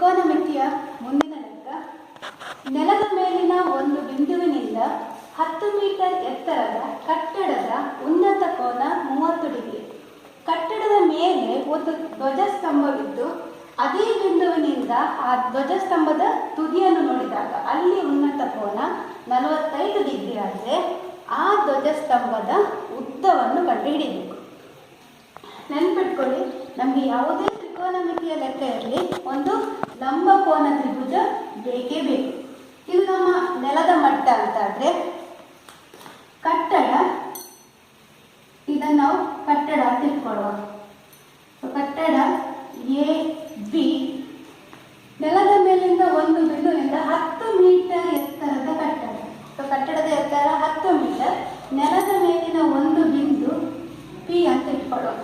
ತ್ರಿಕೋನಮಿತಿಯ ಮುಂದಿನ ಲೆಕ್ಕ. ನೆಲದ ಮೇಲಿನ ಒಂದು ಬಿಂದುವಿನಿಂದ 10 ಮೀಟರ್ ಎತ್ತರದ ಕಟ್ಟಡದ ಉನ್ನತ ಕೋನ 30 ಡಿಗ್ರಿ. ಕಟ್ಟಡದ ಮೇಲೆ ಒಂದು ಧ್ವಜಸ್ತಂಭವಿದ್ದು ಅದೇ ಬಿಂದುವಿನಿಂದ ಆ ಧ್ವಜಸ್ತಂಭದ ತುದಿಯನ್ನು ನೋಡಿದಾಗ ಅಲ್ಲಿ ಉನ್ನತ ಕೋನ 45 ಡಿಗ್ರಿ ಆದರೆ ಆ ಧ್ವಜಸ್ತಂಭದ ಉದ್ದವನ್ನು ಕಂಡುಹಿಡಿಯಬೇಕು. ನೆನ್ಪಿಟ್ಕೊಳ್ಳಿ, ನಮಗೆ ಯಾವುದೇ ತ್ರಿಕೋನಮಿತಿಯ ಲೆಕ್ಕ ಇರಲಿ ಒಂದು ಲಂಬ ಕೋನ ತ್ರಿಭುಜ ಬೇಕೇ ಬೇಕು. ಇದು ನಮ್ಮ ನೆಲದ ಮಟ್ಟ ಅಂತಾದರೆ ಕಟ್ಟಡ, ಇದನ್ನು ನಾವು ಕಟ್ಟಡ ಅಂತ ಇಟ್ಕೊಳ್ಳುವ. ಕಟ್ಟಡ ಎ ಬಿ ನೆಲದ ಮೇಲಿಂದ ಒಂದು ಬಿಂದುವಿನಿಂದ 10 ಮೀಟರ್ ಎತ್ತರದ ಕಟ್ಟಡ. ಕಟ್ಟಡದ ಎತ್ತರ 10 ಮೀಟರ್, ನೆಲದ ಮೇಲಿನ ಒಂದು ಬಿಂದು ಪಿ ಅಂತ ಇಟ್ಕೊಳ್ಳುವ.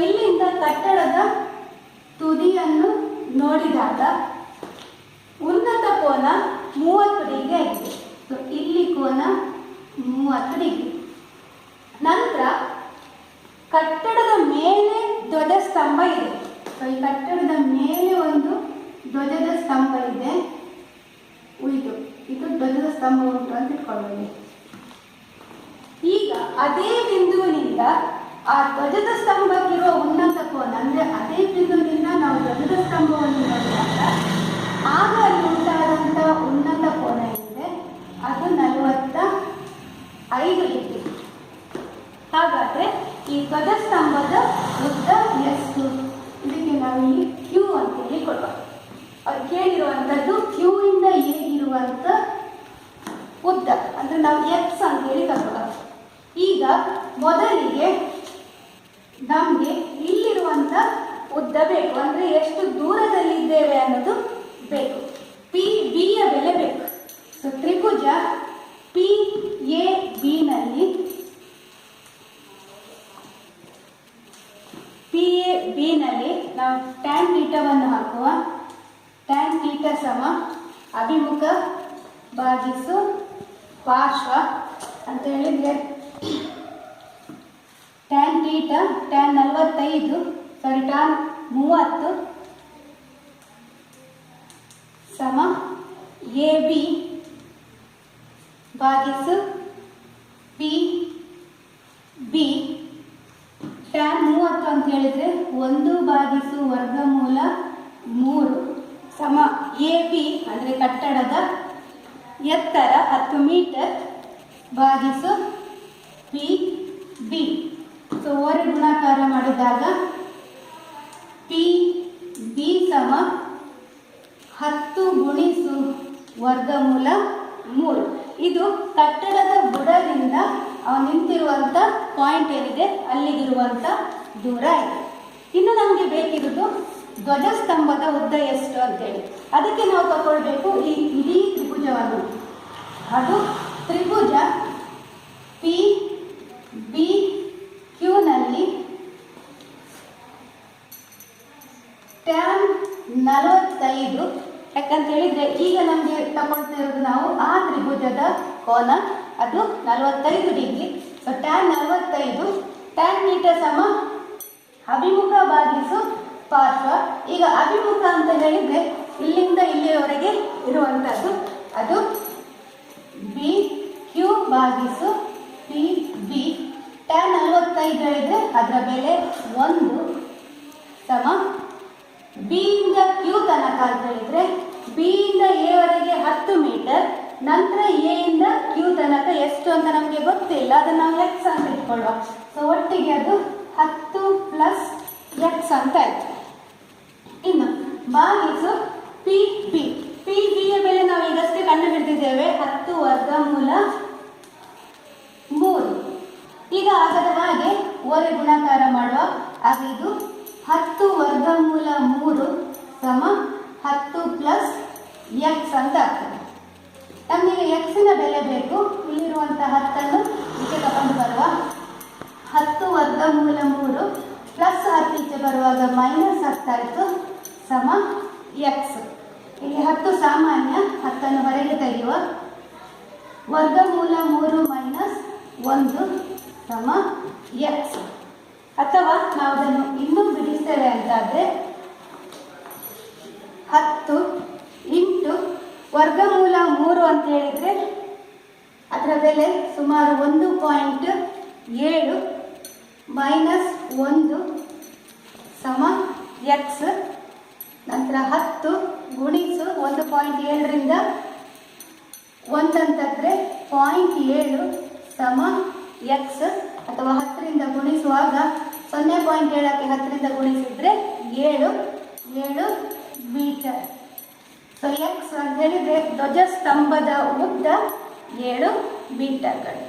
ಇಲ್ಲಿಂದ ಕಟ್ಟಡದ ತುದಿಯನ್ನು ನೋಡಿದಾಗ ಉನ್ನತ ಕೋನ 30 ಡಿಗ್ರಿ ಆಗಿದೆ. ಇಲ್ಲಿ ಕೋನ 30 ಡಿಗ್ರಿ. ನಂತರ ಕಟ್ಟಡದ ಮೇಲೆ ಧ್ವಜಸ್ತಂಭ ಇದೆ. ಈ ಕಟ್ಟಡದ ಮೇಲೆ ಒಂದು ಧ್ವಜದ ಸ್ತಂಭ ಇದೆ. ಇದು ಧ್ವಜದ ಸ್ತಂಭ ಉಂಟು ಅಂತ ಇಟ್ಕೊಳ್ಳಿ. ಈಗ ಅದೇ ಬಿಂದುವಿನಿಂದ ಆ ಧ್ವಜದ ಸ್ತಂಭಕ್ಕಿರುವ ಉನ್ನತ ಕೋನ, ಅಂದರೆ ಅದೇ ಬಿಂದುವಿನಿಂದ ನಾವು ಧ್ವಜದ ಸ್ತಂಭವನ್ನು ನೋಡಿದಾಗ ಆಗ ಅಲ್ಲಿ ಉಂಟಾದಂಥ ಉನ್ನತ ಕೋನ ಇದೆ, ಅದು 45 ಡಿಗ್ರಿ. ಹಾಗಾದರೆ ಈ ಧ್ವಜಸ್ತಂಭದ ಉದ್ದ ಎಷ್ಟು? ಇದಕ್ಕೆ ನಾವು ಇಲ್ಲಿ ಕ್ಯೂ ಅಂತೇಳಿ ಕೊಡುವ. ಅವ್ರು ಕೇಳಿರುವಂಥದ್ದು ಕ್ಯೂ ಇಂದ ಎ ಇರುವಂಥ ಉದ್ದ, ಅಂದರೆ ನಾವು ಎಕ್ಸ್ ಅಂತೇಳಿ ತಗೊಳ್ಳ. ಈಗ ಮೊದಲಿಗೆ ನಮಗೆ ಇಲ್ಲಿರುವಂಥ ಉದ್ದ ಬೇಕು, ಅಂದರೆ ಎಷ್ಟು ದೂರದಲ್ಲಿದ್ದೇವೆ ಅನ್ನೋದು ಬೇಕು. ಪಿ ಬಿಯ ಬೆಲೆ ಬೇಕು. ತ್ರಿಭುಜ ಪಿ ಎ ಬಿನಲ್ಲಿ ನಾವು ಟ್ಯಾನ್ ಥೀಟಾವನ್ನು ಹಾಕುವ. ಟ್ಯಾನ್ ಥೀಟಾ ಸಮ ಅಭಿಮುಖ ಭಾಗಿಸು ಪಾರ್ಶ್ವ ಅಂತ ಹೇಳಿದರೆ ಟ್ಯಾನ್ ಥೀಟಾ ಟ್ಯಾನ್ 30 ಸಮ ಎ ಬಿ ಭಾಗಿಸು ಪಿ ಬಿ. ಟ್ಯಾನ್ 30 ಅಂತ ಹೇಳಿದರೆ 1/3 ಸಮ ಎ ಬಿ ಅಂದರೆ ಕಟ್ಟಡದ ಎತ್ತರ 10 ಮೀಟರ್ ಭಾಗಿಸು ಪಿ ಬಿ. ಓರೆ ಗುಣಾಕಾರ ಮಾಡಿದಾಗ ಪಿ ಬಿ ಸಮ 10 ಗುಣಿಸು √3. ಇದು ಕಟ್ಟಡದ ಬುಡದಿಂದ ನಿಂತಿರುವಂಥ ಪಾಯಿಂಟ್ ಏನಿದೆ ಅಲ್ಲಿಗಿರುವಂಥ ದೂರ ಇದೆ. ಇನ್ನು ನಮಗೆ ಬೇಕಿರೋದು ಧ್ವಜಸ್ತಂಭದ ಉದ್ದ ಎಷ್ಟು ಅಂತೇಳಿ. ಅದಕ್ಕೆ ನಾವು ತಗೊಳ್ಬೇಕು ಈ ಇಡೀ ತ್ರಿಭುಜವನ್ನು. ಅದು ತ್ರಿಭುಜ ಪಿ ಬಿ ಕ್ಯೂನಲ್ಲಿ ಟ್ಯಾನ್ 45, ಯಾಕಂತ ಹೇಳಿದರೆ ಈಗ ನಮಗೆ ತಗೊಳ್ತಾ ಇರೋದು ನಾವು ಆ ತ್ರಿಭುಜದ ಕೋನ, ಅದು 45 ಡಿಗ್ರಿ. ಟ್ಯಾನ್ 45, ಟ್ಯಾನ್ ಥೀಟಾ ಸಮ ಅಭಿಮುಖ ಭಾಗಿಸು ಪಾರ್ಶ್ವ. ಈಗ ಅಭಿಮುಖ ಅಂತ ಹೇಳಿದರೆ ಇಲ್ಲಿಂದ ಇಲ್ಲಿಯವರೆಗೆ ಇರುವಂಥದ್ದು, ಅದು ಬಿ ಕ್ಯೂ ಭಾಗಿಸು ಪಿ ಬಿ. ಟ್ಯಾನ್ 45 ಹೇಳಿದರೆ ಅದರ ಬೆಲೆ 1 ಸಮ ಬಿ ಇಂದ ಕ್ಯೂ ತನಕ ಅಂತ ಹೇಳಿದರೆ ಬಿ ಇಂದ ಎ ವರೆಗೆ 10 ಮೀಟರ್, ನಂತರ ಎ ಇಂದ ಕ್ಯೂ ತನಕ ಎಷ್ಟು ಅಂತ ನಮಗೆ ಗೊತ್ತಿಲ್ಲ, ಅದನ್ನು ನಾವು ಎಕ್ಸ್ ಅಂತ ಇಟ್ಕೊಳ್ಳುವ. ಒಟ್ಟಿಗೆ ಅದು 10 + ಎಕ್ಸ್ ಅಂತ ಆಯಿತು. ಇನ್ನು ಭಾಗಿಸು ಪಿ ಬಿ. ಪಿ ಬಿಯ ಬೆಲೆ ನಾವು ಈಗಷ್ಟೇ ಕಂಡು ಹಿಡಿದಿದ್ದೇವೆ, 10√3. ಈಗ ಆಗದ ಹಾಗೆ ಓರೆ ಗುಣಾಕಾರ ಮಾಡುವ. ಆಗ ಇದು 10√3 ಸಮ 10 + ಎಕ್ಸ್ ಅಂತ ಆಗ್ತದೆ. ನಮಗೆ ಎಕ್ಸಿನ ಬೆಲೆ ಬೇಕು. ಇಲ್ಲಿರುವಂಥ 10 ಈಚೆ ತಗೊಂಡು ಬರುವ. 10√3 ಪ್ಲಸ್ 10 ಈಚೆ ಬರುವಾಗ -10 ಆಯಿತು ಸಮ ಎಕ್ಸ್. ಇಲ್ಲಿ 10 ಸಾಮಾನ್ಯ, 10 ಹೊರಗೆ ತೆಗೆಯುವ. √3 - 1 ಸಮ ಎಕ್ಸ್. ಅಥವಾ ನಾವು ಅದನ್ನು ಇನ್ನೂ ಬಿಡಿಸ್ತೇವೆ ಅಂತಾದರೆ 10 3 ಅಂತ ಹೇಳಿದರೆ ಅದರ ಬೆಲೆ ಸುಮಾರು 1.7 ಮೈನಸ್ 1 ಸಮ ಎಕ್ಸ್. ನಂತರ 10 ಗುಣಿಸು 1.7ರಿಂದ 1 ಅಂತಂದರೆ 0.7 ಸಮ ಎಕ್ಸ್, ಅಥವಾ 10ರಿಂದ ಗುಣಿಸುವಾಗ 0.7ಕ್ಕೆ 10ರಿಂದ ಗುಣಿಸಿದರೆ 7 ಮೀಟರ್. ಸೊ ಎಕ್ಸ್ ಅಂತ ಹೇಳಿದರೆ ಧ್ವಜಸ್ತಂಭದ ಉದ್ದ 7 ಮೀಟರ್ಗಳು.